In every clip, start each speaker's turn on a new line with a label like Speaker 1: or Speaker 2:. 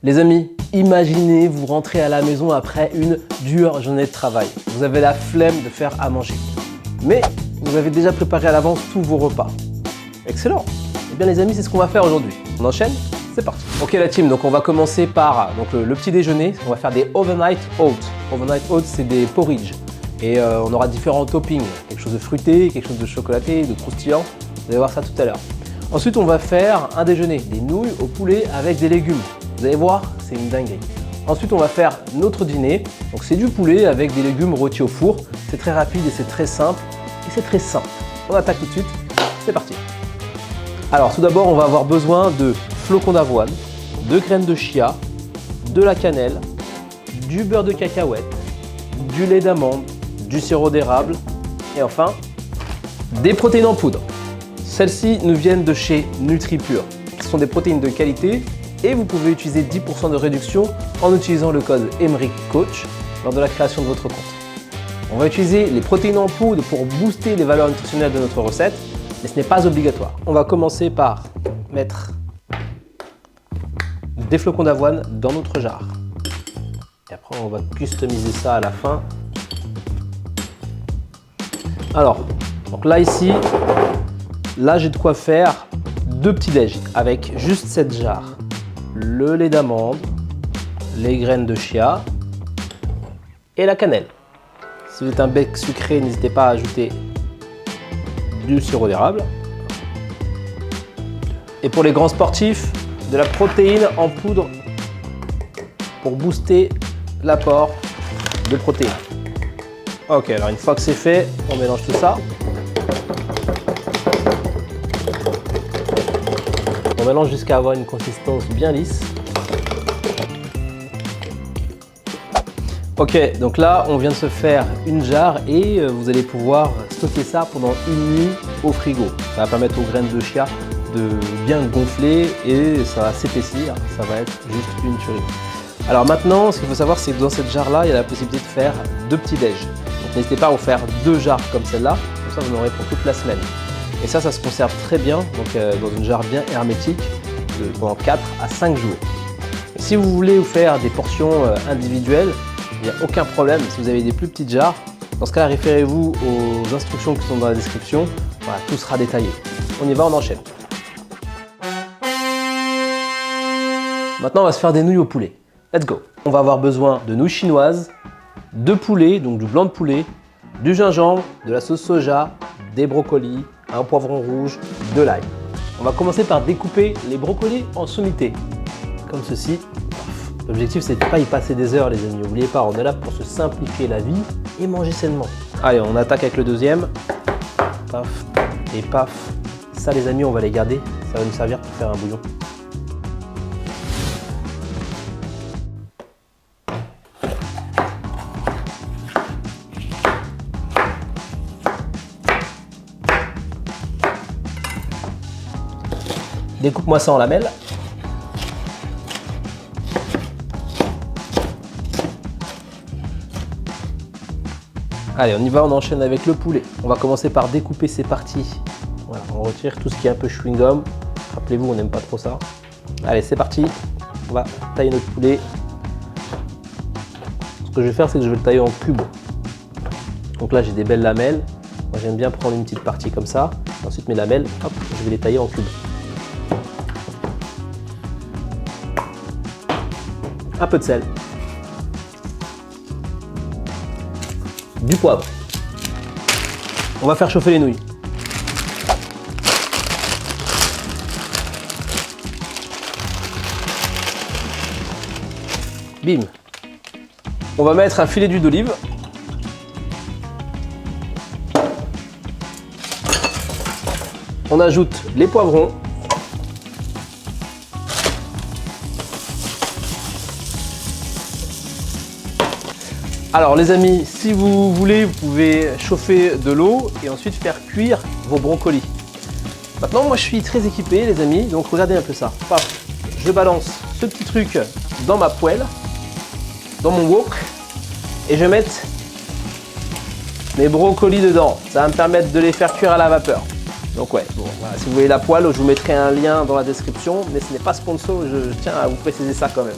Speaker 1: Les amis, imaginez vous rentrez à la maison après une dure journée de travail. Vous avez la flemme de faire à manger. Mais vous avez déjà préparé à l'avance tous vos repas. Excellent. Eh bien les amis, c'est ce qu'on va faire aujourd'hui. On enchaîne? C'est parti. Ok la team, donc on va commencer par le petit déjeuner. On va faire des overnight oats. Overnight oats, c'est des porridge. Et on aura différents toppings. Quelque chose de fruité, quelque chose de chocolaté, de croustillant. Vous allez voir ça tout à l'heure. Ensuite, on va faire un déjeuner. Des nouilles au poulet avec des légumes. Vous allez voir, c'est une dinguerie. Ensuite, on va faire notre dîner. Donc c'est du poulet avec des légumes rôtis au four. C'est très rapide et c'est très simple. Et c'est très simple. On attaque tout de suite. C'est parti. Alors tout d'abord, on va avoir besoin de flocons d'avoine, de graines de chia, de la cannelle, du beurre de cacahuète, du lait d'amande, du sirop d'érable et enfin des protéines en poudre. Celles-ci nous viennent de chez NutriPure. Ce sont des protéines de qualité et vous pouvez utiliser 10% de réduction en utilisant le code EMRICCOACH lors de la création de votre compte. On va utiliser les protéines en poudre pour booster les valeurs nutritionnelles de notre recette, mais ce n'est pas obligatoire. On va commencer par mettre des flocons d'avoine dans notre jarre. Et après, on va customiser ça à la fin. Alors, donc là ici, j'ai de quoi faire 2 petits déj avec juste cette jarre. Le lait d'amande, les graines de chia et la cannelle. Si vous êtes un bec sucré, n'hésitez pas à ajouter du sirop d'érable. Et pour les grands sportifs, de la protéine en poudre pour booster l'apport de protéines. Ok, alors une fois que c'est fait, on mélange tout ça. On mélange jusqu'à avoir une consistance bien lisse. Ok, donc là, on vient de se faire une jarre et vous allez pouvoir stocker ça pendant une nuit au frigo. Ça va permettre aux graines de chia de bien gonfler et ça va s'épaissir. Ça va être juste une tuerie. Alors maintenant, ce qu'il faut savoir, c'est que dans cette jarre-là, il y a la possibilité de faire 2 petits déj. Donc n'hésitez pas à vous faire 2 jarres comme celle-là. Comme ça, vous en aurez pour toute la semaine. Et ça se conserve très bien, donc dans une jarre bien hermétique pendant 4 à 5 jours. Et si vous voulez vous faire des portions individuelles, il n'y a aucun problème. Si vous avez des plus petites jarres, dans ce cas, référez-vous aux instructions qui sont dans la description. Voilà, tout sera détaillé. On y va, on enchaîne. Maintenant, on va se faire des nouilles au poulet. Let's go. On va avoir besoin de nouilles chinoises, de poulet, donc du blanc de poulet, du gingembre, de la sauce soja, des brocolis, un poivron rouge, de l'ail. On va commencer par découper les brocolis en sommités, comme ceci. L'objectif, c'est de ne pas y passer des heures, les amis. N'oubliez pas, on est là pour se simplifier la vie et manger sainement. Allez, on attaque avec le deuxième. Paf et paf. Ça, les amis, on va les garder. Ça va nous servir pour faire un bouillon. Découpe-moi ça en lamelles. Allez, on y va, on enchaîne avec le poulet. On va commencer par découper ces parties. Voilà, on retire tout ce qui est un peu chewing-gum. Rappelez-vous, on n'aime pas trop ça. Allez, c'est parti. On va tailler notre poulet. Ce que je vais faire, c'est que je vais le tailler en cubes. Donc là, j'ai des belles lamelles. Moi, j'aime bien prendre une petite partie comme ça. Ensuite, mes lamelles, hop, je vais les tailler en cubes. Un peu de sel, du poivre. On va faire chauffer les nouilles. Bim. On va mettre un filet d'huile d'olive. On ajoute les poivrons. Alors les amis, si vous voulez, vous pouvez chauffer de l'eau et ensuite faire cuire vos brocolis. Maintenant, moi je suis très équipé les amis, donc regardez un peu ça. Paf, je balance ce petit truc dans ma poêle, dans mon wok, et je vais mettre mes brocolis dedans. Ça va me permettre de les faire cuire à la vapeur. Donc ouais, bon, voilà, si vous voulez la poêle, je vous mettrai un lien dans la description, mais ce n'est pas sponsor, je tiens à vous préciser ça quand même.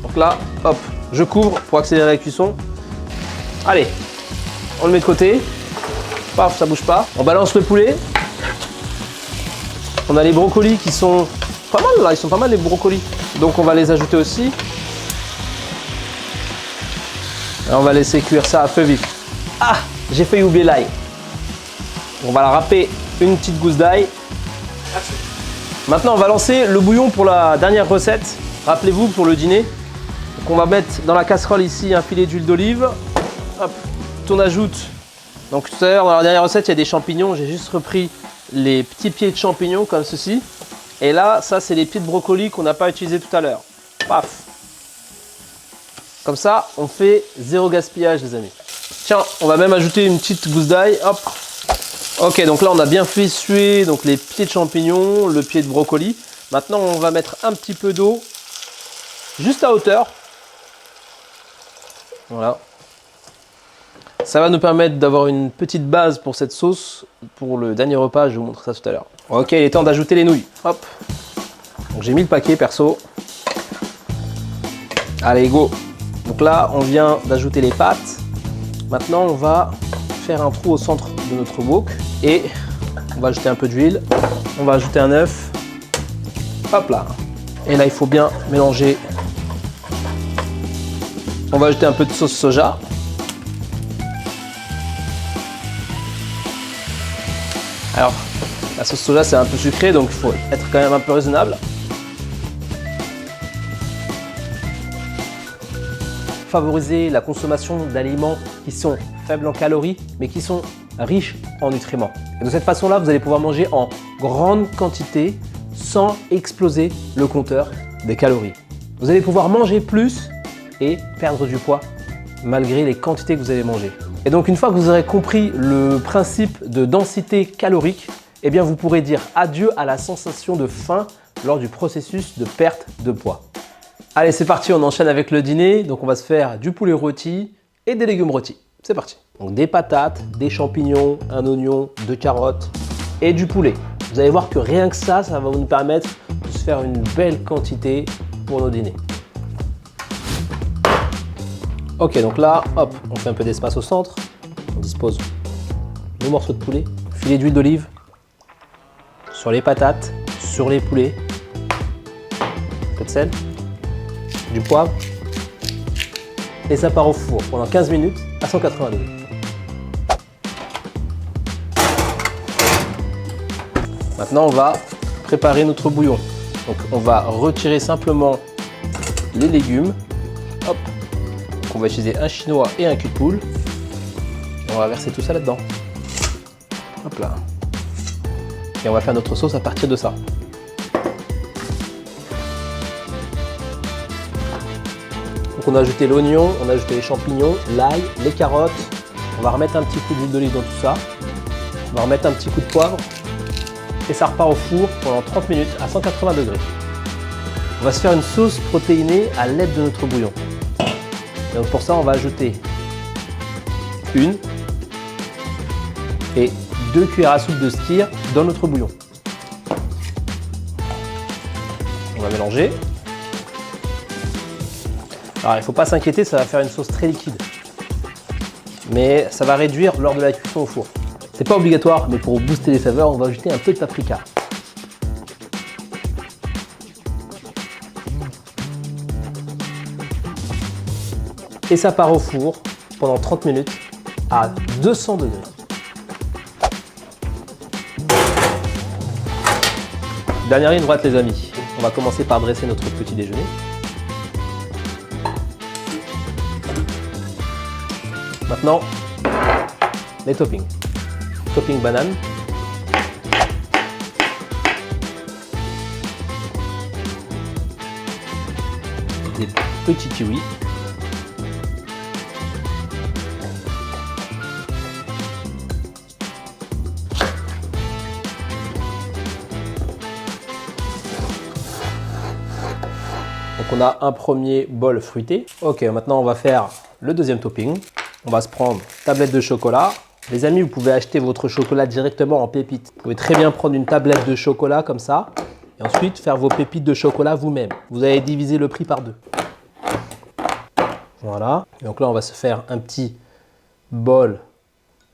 Speaker 1: Donc là, hop, je couvre pour accélérer la cuisson. Allez, on le met de côté. Paf, ça bouge pas. On balance le poulet. On a les brocolis qui sont pas mal là, ils sont pas mal les brocolis. Donc on va les ajouter aussi. Et on va laisser cuire ça à feu vif. Ah, j'ai failli oublier l'ail. On va la râper une petite gousse d'ail. Maintenant on va lancer le bouillon pour la dernière recette. Rappelez-vous pour le dîner. Donc, on va mettre dans la casserole ici un filet d'huile d'olive. Hop, on ajoute. Donc tout à l'heure dans la dernière recette il y a des champignons. J'ai juste repris les petits pieds de champignons comme ceci. Et là, ça c'est les pieds de brocoli qu'on n'a pas utilisés tout à l'heure. Paf. Comme ça, on fait zéro gaspillage les amis. Tiens, on va même ajouter une petite gousse d'ail. Hop. Ok, donc là on a bien fait suer donc les pieds de champignons, le pied de brocoli. Maintenant on va mettre un petit peu d'eau, juste à hauteur. Voilà. Ça va nous permettre d'avoir une petite base pour cette sauce. Pour le dernier repas, je vous montre ça tout à l'heure. Ok, il est temps d'ajouter les nouilles. Hop. Donc j'ai mis le paquet perso. Allez, go. Donc là, on vient d'ajouter les pâtes. Maintenant, on va faire un trou au centre de notre wok. Et on va ajouter un peu d'huile. On va ajouter un œuf. Hop là. Et là, il faut bien mélanger. On va ajouter un peu de sauce soja. Alors, la sauce soja, c'est un peu sucré, donc il faut être quand même un peu raisonnable. Favoriser la consommation d'aliments qui sont faibles en calories, mais qui sont riches en nutriments. Et de cette façon-là, vous allez pouvoir manger en grande quantité sans exploser le compteur des calories. Vous allez pouvoir manger plus et perdre du poids malgré les quantités que vous allez manger. Et donc une fois que vous aurez compris le principe de densité calorique, eh bien vous pourrez dire adieu à la sensation de faim lors du processus de perte de poids. Allez, c'est parti, on enchaîne avec le dîner. Donc on va se faire du poulet rôti et des légumes rôtis. C'est parti. Donc des patates, des champignons, un oignon, 2 carottes et du poulet. Vous allez voir que rien que ça va nous permettre de se faire une belle quantité pour nos dîners. Ok, donc là, hop, on fait un peu d'espace au centre. On dispose le morceau de poulet, filet d'huile d'olive sur les patates, sur les poulets, un peu de sel, du poivre, et ça part au four pendant 15 minutes à 180 degrés. Maintenant, on va préparer notre bouillon. Donc, on va retirer simplement les légumes. Hop. On va utiliser un chinois et un cul de poule. On va verser tout ça là-dedans. Hop là. Et on va faire notre sauce à partir de ça. Donc on a ajouté l'oignon, on a ajouté les champignons, l'ail, les carottes. On va remettre un petit coup d'huile d'olive dans tout ça. On va remettre un petit coup de poivre. Et ça repart au four pendant 30 minutes à 180 degrés. On va se faire une sauce protéinée à l'aide de notre bouillon. Et donc pour ça, on va ajouter 1 et 2 cuillères à soupe de skyr dans notre bouillon. On va mélanger. Alors il ne faut pas s'inquiéter, ça va faire une sauce très liquide. Mais ça va réduire lors de la cuisson au four. C'est pas obligatoire, mais pour booster les saveurs, on va ajouter un peu de paprika. Et ça part au four pendant 30 minutes à 200 degrés. Dernière ligne droite les amis. On va commencer par dresser notre petit déjeuner. Maintenant, les toppings. Topping banane. Des petits kiwis. Donc on a un premier bol fruité. Ok, maintenant on va faire le deuxième topping. On va se prendre tablette de chocolat Les amis, vous pouvez acheter votre chocolat directement en pépites. Vous pouvez très bien prendre une tablette de chocolat comme ça et ensuite faire vos pépites de chocolat vous-même. Vous allez diviser le prix par 2. Voilà. Donc là, on va se faire un petit bol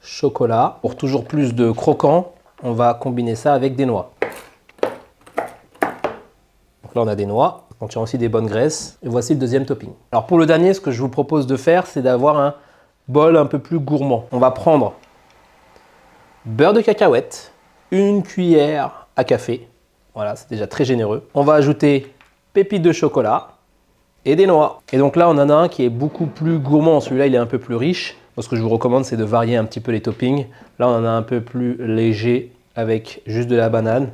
Speaker 1: chocolat. Pour toujours plus de croquant, on va combiner ça avec des noix. Donc là, on a des noix. On contient aussi des bonnes graisses. Et voici le deuxième topping. Alors pour le dernier, ce que je vous propose de faire, c'est d'avoir un bol un peu plus gourmand. On va prendre beurre de cacahuète, une cuillère à café. Voilà, c'est déjà très généreux. On va ajouter pépites de chocolat et des noix. Et donc là, on en a un qui est beaucoup plus gourmand. Celui-là, il est un peu plus riche. Ce que je vous recommande, c'est de varier un petit peu les toppings. Là, on en a un peu plus léger avec juste de la banane.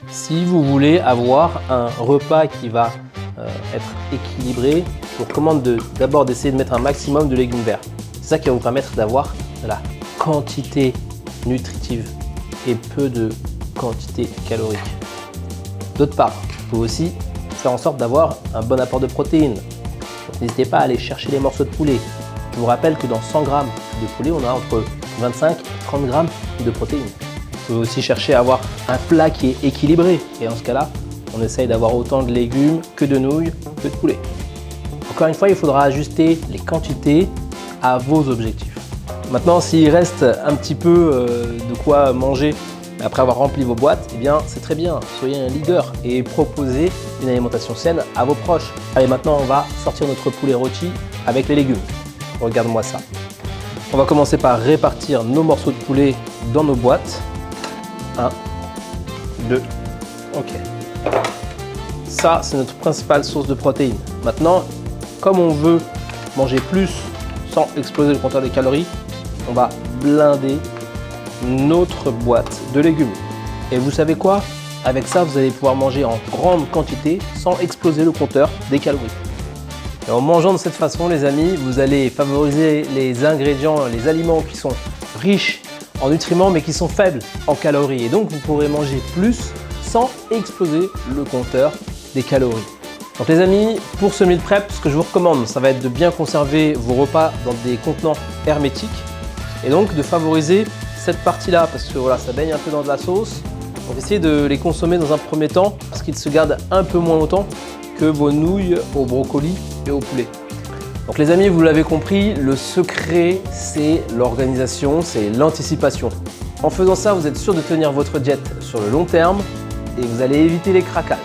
Speaker 1: Si vous voulez avoir un repas qui va être équilibré, je vous recommande d'abord d'essayer de mettre un maximum de légumes verts. C'est ça qui va vous permettre d'avoir de la quantité nutritive et peu de quantité calorique. D'autre part, il faut aussi faire en sorte d'avoir un bon apport de protéines. N'hésitez pas à aller chercher les morceaux de poulet. Je vous rappelle que dans 100 g de poulet, on a entre 25 et 30 g de protéines. Vous pouvez aussi chercher à avoir un plat qui est équilibré. Et en ce cas-là, on essaye d'avoir autant de légumes que de nouilles, que de poulet. Encore une fois, il faudra ajuster les quantités à vos objectifs. Maintenant, s'il reste un petit peu de quoi manger après avoir rempli vos boîtes, eh bien c'est très bien. Soyez un leader et proposez une alimentation saine à vos proches. Allez, maintenant on va sortir notre poulet rôti avec les légumes. Regarde-moi ça. On va commencer par répartir nos morceaux de poulet dans nos boîtes. 1, 2, ok. Ça, c'est notre principale source de protéines. Maintenant, comme on veut manger plus sans exploser le compteur des calories, on va blinder notre boîte de légumes. Et vous savez quoi? Avec ça, vous allez pouvoir manger en grande quantité sans exploser le compteur des calories. Et en mangeant de cette façon, les amis, vous allez favoriser les ingrédients, les aliments qui sont riches en nutriments mais qui sont faibles en calories. Et donc, vous pourrez manger plus sans exploser le compteur des calories. Donc les amis, pour ce meal prep, ce que je vous recommande, ça va être de bien conserver vos repas dans des contenants hermétiques et donc de favoriser cette partie-là parce que voilà, ça baigne un peu dans de la sauce. Donc essayez de les consommer dans un premier temps parce qu'ils se gardent un peu moins longtemps que vos nouilles au brocoli et au poulet. Donc les amis, vous l'avez compris, le secret, c'est l'organisation, c'est l'anticipation. En faisant ça, vous êtes sûr de tenir votre diète sur le long terme et vous allez éviter les craquages.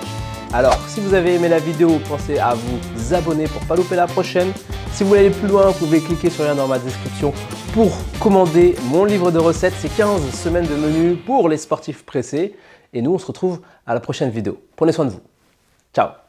Speaker 1: Alors, si vous avez aimé la vidéo, pensez à vous abonner pour ne pas louper la prochaine. Si vous voulez aller plus loin, vous pouvez cliquer sur le lien dans ma description pour commander mon livre de recettes. C'est 15 semaines de menus pour les sportifs pressés. Et nous, on se retrouve à la prochaine vidéo. Prenez soin de vous. Ciao!